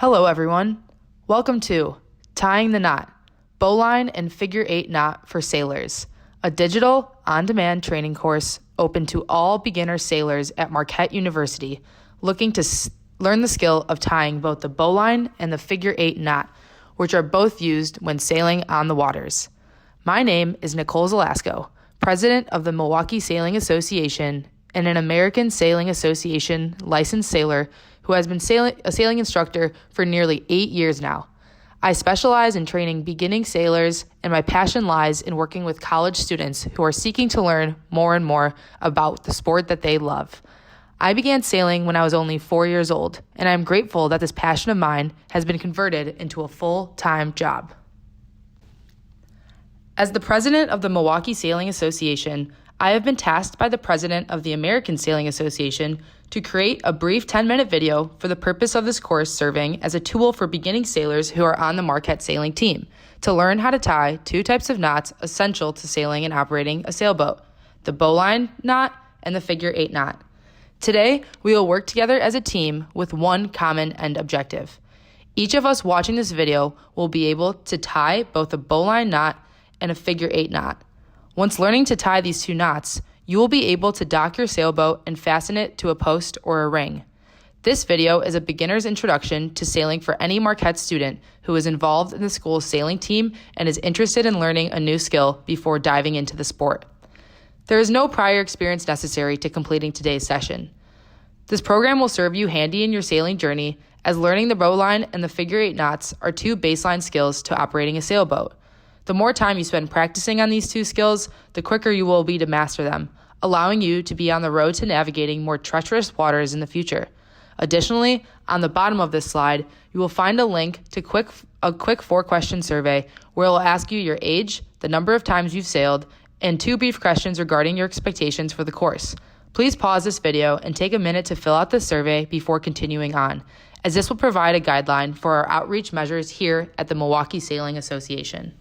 Hello, everyone. Welcome to Tying the Knot, Bowline and Figure 8 Knot for Sailors, a digital, on-demand training course open to all beginner sailors at Marquette University looking to learn the skill of tying both the bowline and the Figure 8 knot, which are both used when sailing on the waters. My name is Nicole Zelazko, president of the Milwaukee Sailing Association and an American Sailing Association licensed sailor who has been a sailing instructor for nearly 8 years now. I specialize in training beginning sailors, and my passion lies in working with college students who are seeking to learn more and more about the sport that they love. I began sailing when I was only 4 years old, and I'm grateful that this passion of mine has been converted into a full-time job. As the president of the Milwaukee Sailing Association, I have been tasked by the president of the American Sailing Association to create a brief 10-minute video for the purpose of this course serving as a tool for beginning sailors who are on the Marquette sailing team to learn how to tie two types of knots essential to sailing and operating a sailboat, the bowline knot and the Figure 8 knot. Today, we will work together as a team with one common end objective. Each of us watching this video will be able to tie both a bowline knot and a Figure 8 knot. Once learning to tie these two knots, you will be able to dock your sailboat and fasten it to a post or a ring. This video is a beginner's introduction to sailing for any Marquette student who is involved in the school's sailing team and is interested in learning a new skill before diving into the sport. There is no prior experience necessary to completing today's session. This program will serve you handy in your sailing journey, as learning the bowline and the Figure 8 knots are two baseline skills to operating a sailboat. The more time you spend practicing on these two skills, the quicker you will be to master them, allowing you to be on the road to navigating more treacherous waters in the future. Additionally, on the bottom of this slide, you will find a link to a quick 4-question survey where it will ask you your age, the number of times you've sailed, and 2 brief questions regarding your expectations for the course. Please pause this video and take a minute to fill out the survey before continuing on, as this will provide a guideline for our outreach measures here at the Milwaukee Sailing Association.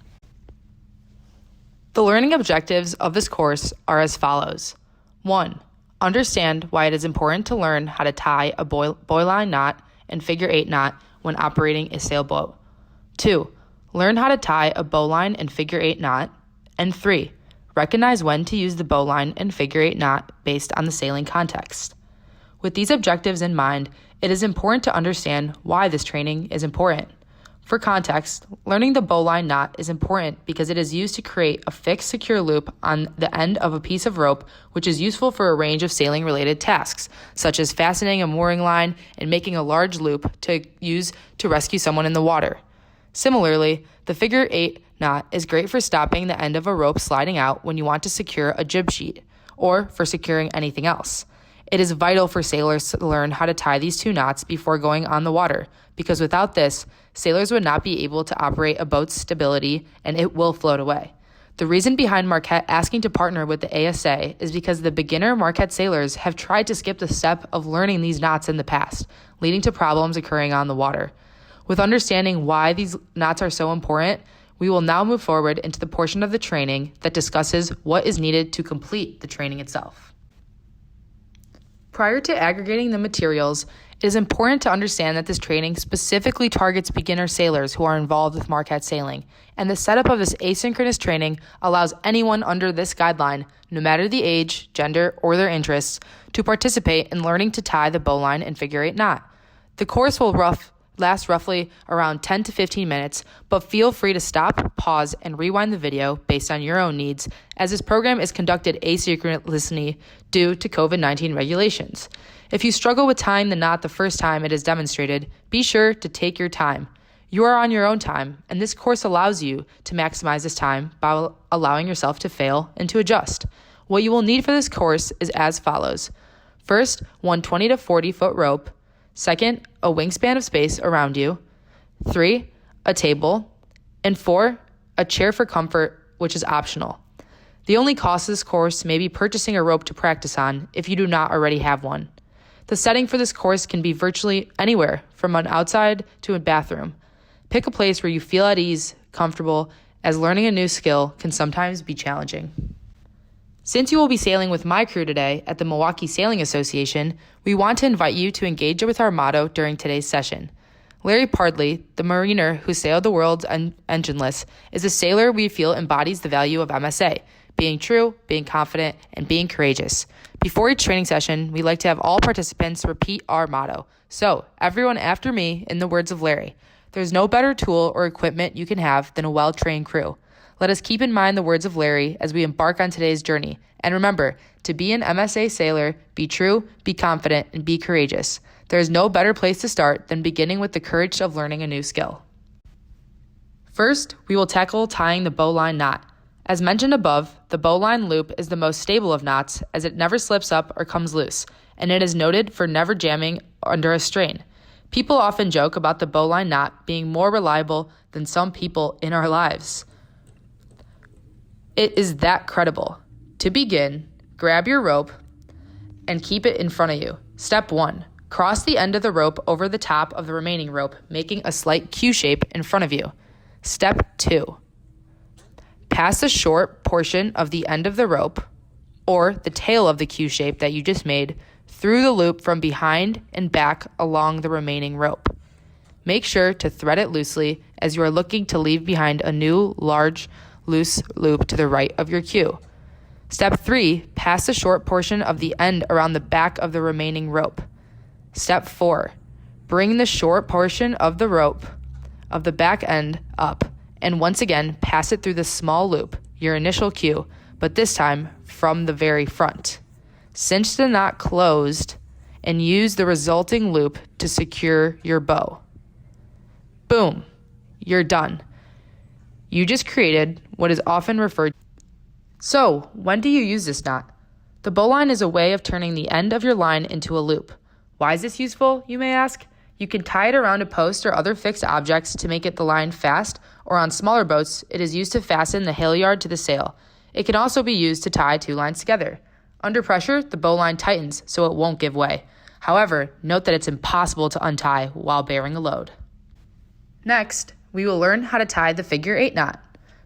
The learning objectives of this course are as follows. 1. Understand why it is important to learn how to tie a bowline knot and Figure 8 knot when operating a sailboat. 2. Learn how to tie a bowline and Figure 8 knot. And 3. Recognize when to use the bowline and Figure 8 knot based on the sailing context. With these objectives in mind, it is important to understand why this training is important. For context, learning the bowline knot is important because it is used to create a fixed, secure loop on the end of a piece of rope, which is useful for a range of sailing-related tasks, such as fastening a mooring line and making a large loop to use to rescue someone in the water. Similarly, the Figure 8 knot is great for stopping the end of a rope sliding out when you want to secure a jib sheet, or for securing anything else. It is vital for sailors to learn how to tie these two knots before going on the water, because without this, sailors would not be able to operate a boat's stability and it will float away. The reason behind Marquette asking to partner with the ASA is because the beginner Marquette sailors have tried to skip the step of learning these knots in the past, leading to problems occurring on the water. With understanding why these knots are so important, we will now move forward into the portion of the training that discusses what is needed to complete the training itself. Prior to aggregating the materials, it is important to understand that this training specifically targets beginner sailors who are involved with Marquette sailing, and the setup of this asynchronous training allows anyone under this guideline, no matter the age, gender, or their interests, to participate in learning to tie the bowline and Figure 8 knot. The course will last roughly around 10 to 15 minutes, but feel free to stop, pause, and rewind the video based on your own needs, as this program is conducted asynchronously due to COVID-19 regulations. If you struggle with tying the knot the first time it is demonstrated, be sure to take your time. You are on your own time, and this course allows you to maximize this time by allowing yourself to fail and to adjust. What you will need for this course is as follows. First, one 20 to 40 foot rope. Second, a wingspan of space around you. 3, a table. And 4, a chair for comfort, which is optional. The only cost of this course may be purchasing a rope to practice on if you do not already have one. The setting for this course can be virtually anywhere, from an outside to a bathroom. Pick a place where you feel at ease, comfortable, as learning a new skill can sometimes be challenging. Since you will be sailing with my crew today at the Milwaukee Sailing Association, we want to invite you to engage with our motto during today's session. Larry Pardley, the mariner who sailed the world engineless, is a sailor we feel embodies the value of MSA, being true, being confident, and being courageous. Before each training session, we like to have all participants repeat our motto. So, everyone after me, in the words of Larry, there's no better tool or equipment you can have than a well-trained crew. Let us keep in mind the words of Larry as we embark on today's journey. And remember, to be an MSA sailor, be true, be confident, and be courageous. There is no better place to start than beginning with the courage of learning a new skill. First, we will tackle tying the bowline knot. As mentioned above, the bowline loop is the most stable of knots as it never slips up or comes loose, and it is noted for never jamming under a strain. People often joke about the bowline knot being more reliable than some people in our lives. It is that credible. To begin, grab your rope and keep it in front of you. Step 1. Cross the end of the rope over the top of the remaining rope, making a slight Q shape in front of you. Step 2. Pass a short portion of the end of the rope, or the tail of the Q shape that you just made, through the loop from behind and back along the remaining rope. Make sure to thread it loosely as you are looking to leave behind a new, large, loose loop to the right of your Q. Step 3, pass a short portion of the end around the back of the remaining rope. Step 4, bring the short portion of the rope of the back end up, and once again, pass it through the small loop, your initial Q, but this time from the very front. Cinch the knot closed and use the resulting loop to secure your bow. Boom, you're done. You just created what is often referred to. So, when do you use this knot? The bowline is a way of turning the end of your line into a loop. Why is this useful, you may ask? You can tie it around a post or other fixed objects to make it the line fast, or on smaller boats, it is used to fasten the halyard to the sail. It can also be used to tie two lines together. Under pressure, the bowline tightens so it won't give way. However, note that it's impossible to untie while bearing a load. Next, we will learn how to tie the figure 8 knot.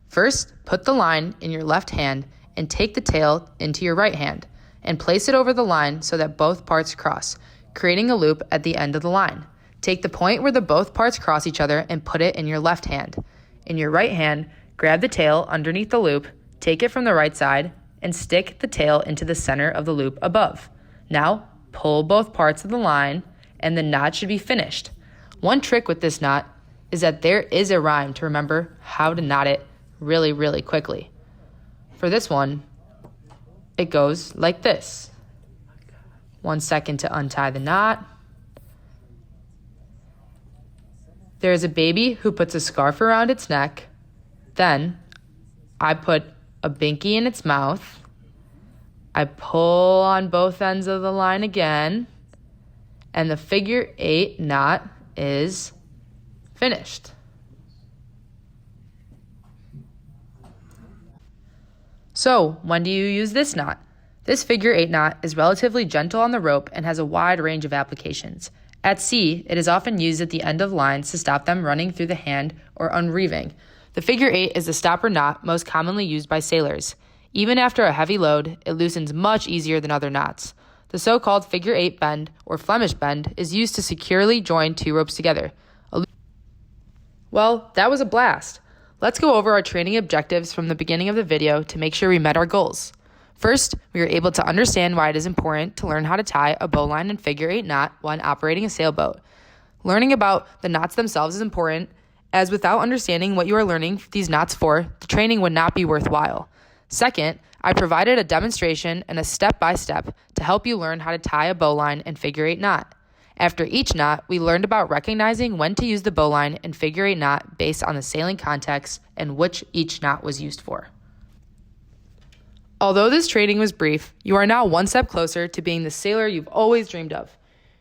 First, put the line in your left hand and take the tail into your right hand and place it over the line so that both parts cross, creating a loop at the end of the line. Take the point where the both parts cross each other and put it in your left hand. In your right hand, grab the tail underneath the loop, take it from the right side, and stick the tail into the center of the loop above. Now, pull both parts of the line, and the knot should be finished. One trick with this knot is that there is a rhyme to remember how to knot it really, really quickly. For this one, it goes like this. 1 second to untie the knot. There is a baby who puts a scarf around its neck. Then, I put a binky in its mouth. I pull on both ends of the line again. And the figure 8 knot is finished. So, when do you use this knot? This figure 8 knot is relatively gentle on the rope and has a wide range of applications. At sea, it is often used at the end of lines to stop them running through the hand or unreeving. The figure 8 is the stopper knot most commonly used by sailors. Even after a heavy load, it loosens much easier than other knots. The so-called figure 8 bend, or Flemish bend, is used to securely join two ropes together. Well, that was a blast. Let's go over our training objectives from the beginning of the video to make sure we met our goals. First, we were able to understand why it is important to learn how to tie a bowline and figure 8 knot when operating a sailboat. Learning about the knots themselves is important, as without understanding what you are learning these knots for, the training would not be worthwhile. Second, I provided a demonstration and a step-by-step to help you learn how to tie a bowline and figure 8 knot. After each knot, we learned about recognizing when to use the bowline and figure 8 knot based on the sailing context and which each knot was used for. Although this training was brief, you are now one step closer to being the sailor you've always dreamed of.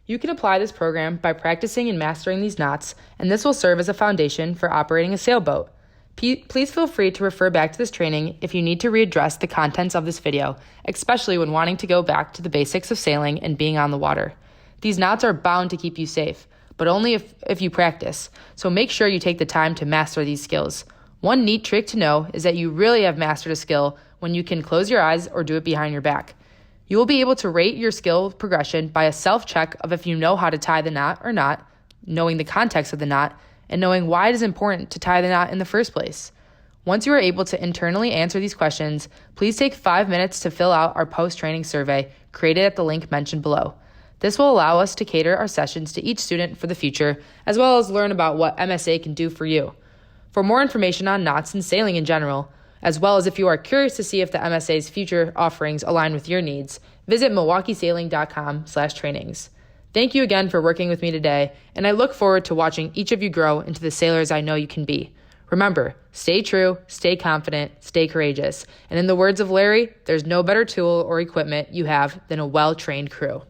You can apply this program by practicing and mastering these knots, and this will serve as a foundation for operating a sailboat. Please feel free to refer back to this training if you need to readdress the contents of this video, especially when wanting to go back to the basics of sailing and being on the water. These knots are bound to keep you safe, but only if you practice, so make sure you take the time to master these skills. One neat trick to know is that you really have mastered a skill when you can close your eyes or do it behind your back. You will be able to rate your skill progression by a self-check of if you know how to tie the knot or not, knowing the context of the knot, and knowing why it is important to tie the knot in the first place. Once you are able to internally answer these questions, please take 5 minutes to fill out our post-training survey created at the link mentioned below. This will allow us to cater our sessions to each student for the future, as well as learn about what MSA can do for you. For more information on knots and sailing in general, as well as if you are curious to see if the MSA's future offerings align with your needs, visit milwaukeesailing.com/trainings. Thank you again for working with me today, and I look forward to watching each of you grow into the sailors I know you can be. Remember, stay true, stay confident, stay courageous, and in the words of Larry, there's no better tool or equipment you have than a well-trained crew.